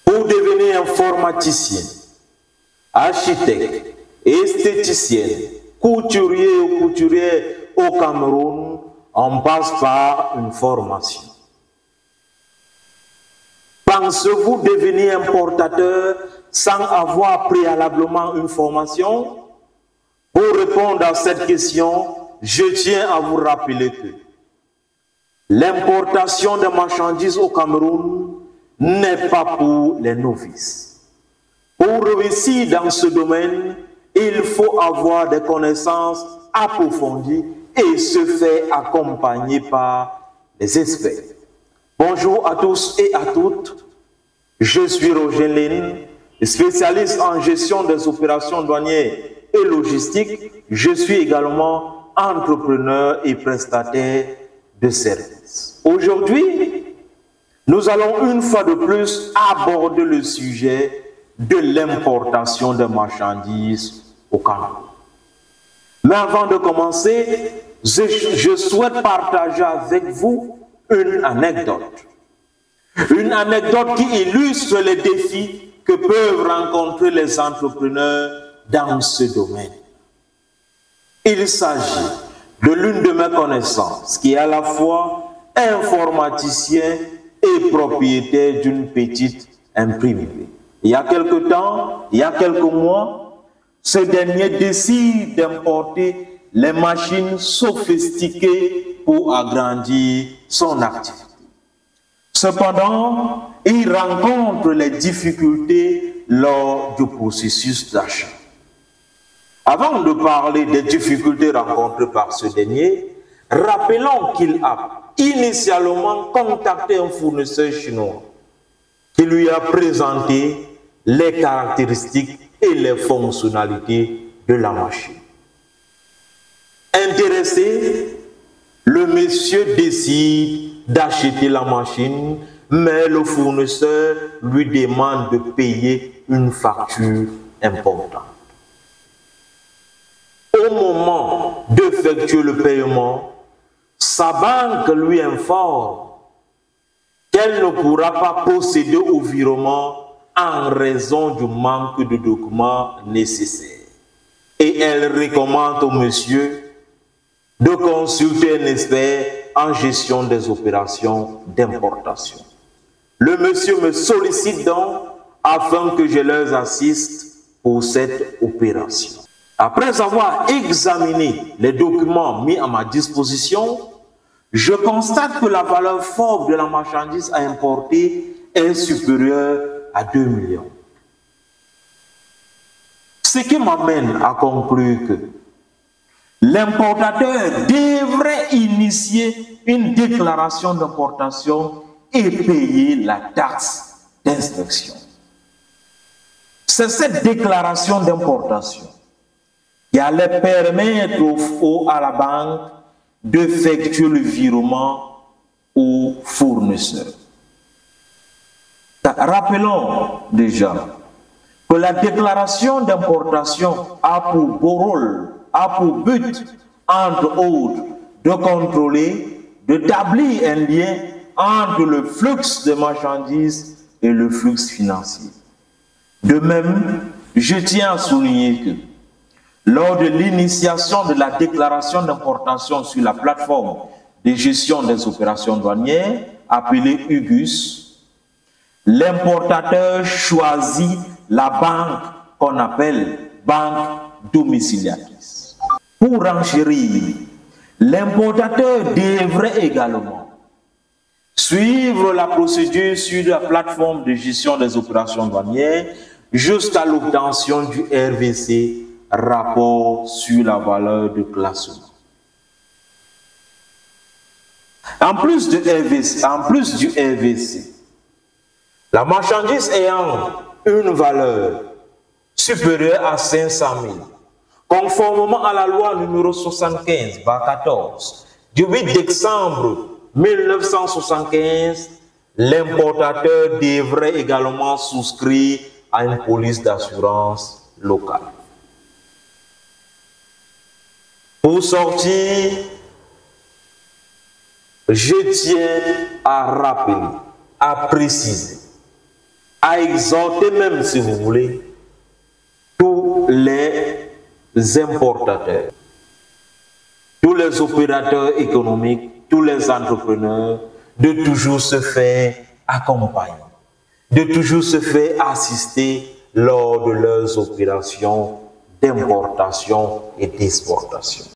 Pour devenir informaticien, architecte, esthéticien, couturier ou couturière au Cameroun, on passe par une formation. Pensez-vous devenir importateur sans avoir préalablement une formation? Pour répondre à cette question, je tiens à vous rappeler que l'importation de marchandises au Cameroun n'est pas pour les novices. Pour réussir dans ce domaine, il faut avoir des connaissances approfondies et se faire accompagner par les experts. Bonjour à tous et à toutes, je suis Roger Lénine, spécialiste en gestion des opérations douanières et logistiques. Je suis également entrepreneur et prestataire de services. Aujourd'hui, nous allons une fois de plus aborder le sujet de l'importation de marchandises au Cameroun. Mais avant de commencer, je souhaite partager avec vous une anecdote. Une anecdote qui illustre les défis que peuvent rencontrer les entrepreneurs dans ce domaine. Il s'agit de l'une de mes connaissances qui est à la fois informaticien et propriétaire d'une petite imprimerie. Il y a quelque temps, il y a quelques mois, ce dernier décide d'importer les machines sophistiquées pour agrandir son activité. Cependant, il rencontre les difficultés lors du processus d'achat. Avant de parler des difficultés rencontrées par ce dernier, rappelons qu'il a initialement contacté un fournisseur chinois qui lui a présenté les caractéristiques et les fonctionnalités de la machine. Intéressé, le monsieur décide d'acheter la machine, mais le fournisseur lui demande de payer une facture importante. Au moment d'effectuer le paiement, sa banque lui informe qu'elle ne pourra pas procéder au virement en raison du manque de documents nécessaires. Et elle recommande au monsieur de consulter un expert en gestion des opérations d'importation. Le monsieur me sollicite donc afin que je leur assiste pour cette opération. Après avoir examiné les documents mis à ma disposition, je constate que la valeur forte de la marchandise à importer est supérieure à 2 millions. Ce qui m'amène à conclure que l'importateur devrait initier une déclaration d'importation et payer la taxe d'inspection. C'est cette déclaration d'importation qui allait permettre à la banque d'effectuer le virement au fournisseur. Rappelons déjà que la déclaration d'importation a pour but, entre autres, de contrôler, d'établir un lien entre le flux de marchandises et le flux financier. De même, je tiens à souligner que lors de l'initiation de la déclaration d'importation sur la plateforme de gestion des opérations douanières, appelée UGUS, l'importateur choisit la banque qu'on appelle banque domiciliatrice. Pour renchérir, l'importateur devrait également suivre la procédure sur la plateforme de gestion des opérations douanières jusqu'à l'obtention du RVC, rapport sur la valeur de classement. En plus du RVC, la marchandise ayant une valeur supérieure à 500 000, conformément à la loi numéro 75/14 du 8 décembre 1975, l'importateur devrait également souscrire à une police d'assurance locale. Pour sortir, je tiens à rappeler, à préciser, a exhorté même, si vous voulez, tous les importateurs, tous les opérateurs économiques, tous les entrepreneurs, de toujours se faire accompagner, de toujours se faire assister lors de leurs opérations d'importation et d'exportation.